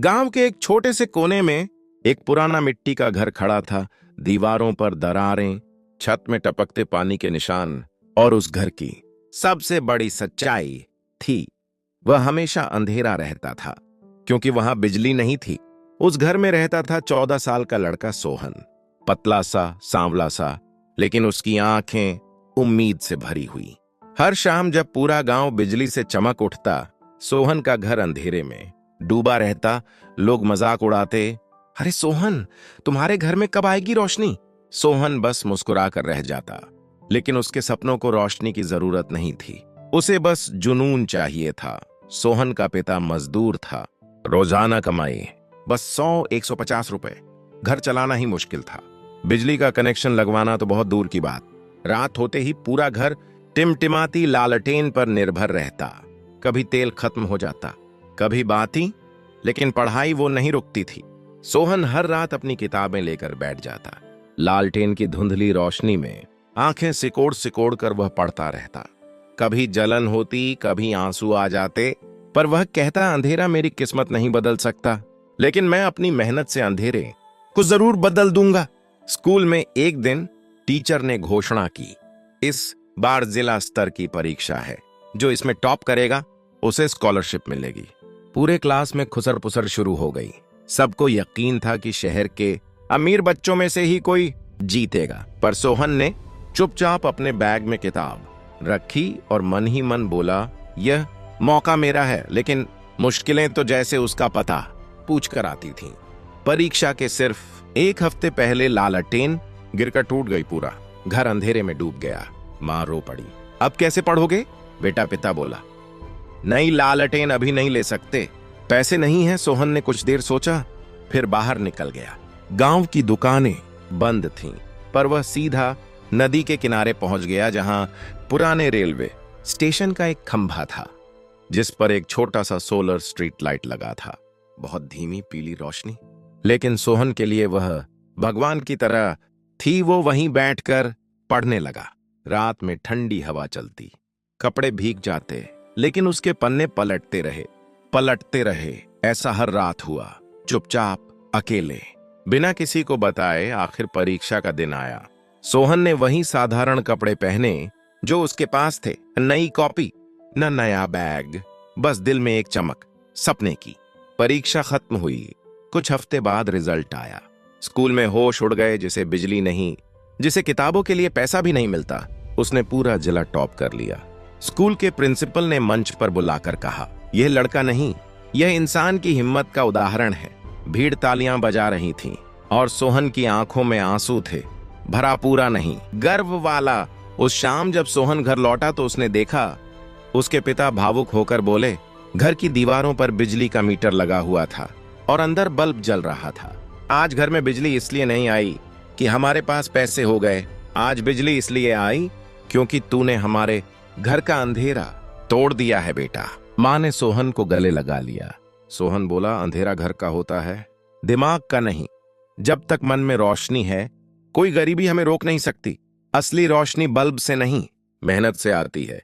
गांव के एक छोटे से कोने में एक पुराना मिट्टी का घर खड़ा था। दीवारों पर दरारें, छत में टपकते पानी के निशान। और उस घर की सबसे बड़ी सच्चाई थी, वह हमेशा अंधेरा रहता था, क्योंकि वहां बिजली नहीं थी। उस घर में रहता था 14 साल का लड़का सोहन, पतला सा, सांवला सा, लेकिन उसकी आंखें उम्मीद से भरी हुई। हर शाम जब पूरा गांव बिजली से चमक उठता, सोहन का घर अंधेरे में डूबा रहता। लोग मजाक उड़ाते, अरे सोहन, तुम्हारे घर में कब आएगी रोशनी? सोहन बस मुस्कुरा कर रह जाता। लेकिन उसके सपनों को रोशनी की जरूरत नहीं थी, उसे बस जुनून चाहिए था। सोहन का पिता मजदूर था, रोजाना कमाई बस 100-150 रुपए। घर चलाना ही मुश्किल था, बिजली का कनेक्शन लगवाना तो बहुत दूर की बात। रात होते ही पूरा घर टिमटिमाती लालटेन पर निर्भर रहता। कभी तेल खत्म हो जाता, कभी बाती, लेकिन पढ़ाई वो नहीं रुकती थी। सोहन हर रात अपनी किताबें लेकर बैठ जाता। लालटेन की धुंधली रोशनी में आंखें सिकोड़ सिकोड़ कर वह पढ़ता रहता। कभी जलन होती, कभी आंसू आ जाते, पर वह कहता, अंधेरा मेरी किस्मत नहीं बदल सकता, लेकिन मैं अपनी मेहनत से अंधेरे को जरूर बदल दूंगा। स्कूल में एक दिन टीचर ने घोषणा की, इस बार जिला स्तर की परीक्षा है, जो इसमें टॉप करेगा उसे स्कॉलरशिप मिलेगी। पूरे क्लास में खुसर पुसर शुरू हो गई। सबको यकीन था कि शहर के अमीर बच्चों में से ही कोई जीतेगा, पर सोहन ने चुपचाप अपने बैग में किताब रखी और मन ही मन बोला, यह मौका मेरा है। लेकिन मुश्किलें तो जैसे उसका पता पूछ कर आती थीं। परीक्षा के सिर्फ एक हफ्ते पहले लालटेन गिरकर टूट गई, पूरा घर अंधेरे में डूब गया। मां रो पड़ी, अब कैसे पढ़ोगे बेटा? पिता बोला, नई लालटेन अभी नहीं ले सकते, पैसे नहीं हैं। सोहन ने कुछ देर सोचा, फिर बाहर निकल गया। गांव की दुकानें बंद थीं, पर वह सीधा नदी के किनारे पहुंच गया, जहां पुराने रेलवे स्टेशन का एक खंभा था, जिस पर एक छोटा सा सोलर स्ट्रीट लाइट लगा था। बहुत धीमी पीली रोशनी, लेकिन सोहन के लिए वह भगवान की तरह थी। वो वहीं बैठकर पढ़ने लगा। रात में ठंडी हवा चलती, कपड़े भीग जाते, लेकिन उसके पन्ने पलटते रहे। ऐसा हर रात हुआ, चुपचाप, अकेले, बिना किसी को बताए। आखिर परीक्षा का दिन आया। सोहन ने वही साधारण कपड़े पहने जो उसके पास थे। नई कॉपी, न नया बैग, बस दिल में एक चमक, सपने की। परीक्षा खत्म हुई। कुछ हफ्ते बाद रिजल्ट आया। स्कूल में होश उड़ गए। जिसे बिजली नहीं, जिसे किताबों के लिए पैसा भी नहीं मिलता, उसने पूरा जिला टॉप कर लिया। स्कूल के प्रिंसिपल ने मंच पर बुलाकर कहा, यह लड़का नहीं, यह इंसान की हिम्मत का उदाहरण है। भीड़ तालियां बजा रही थी और सोहन की आंखों में आंसू थे, भरा पूरा नहीं, गर्व वाला। उस शाम जब सोहन घर लौटा तो उसने देखा, उसके पिता भावुक होकर बोले, घर की दीवारों पर बिजली का मीटर लगा हुआ था और अंदर बल्ब जल रहा था। आज घर में बिजली इसलिए नहीं आई कि हमारे पास पैसे हो गए, आज बिजली इसलिए आई क्योंकि तूने हमारे घर का अंधेरा तोड़ दिया है बेटा। मां ने सोहन को गले लगा लिया। सोहन बोला, अंधेरा घर का होता है, दिमाग का नहीं। जब तक मन में रोशनी है, कोई गरीबी हमें रोक नहीं सकती। असली रोशनी बल्ब से नहीं, मेहनत से आती है।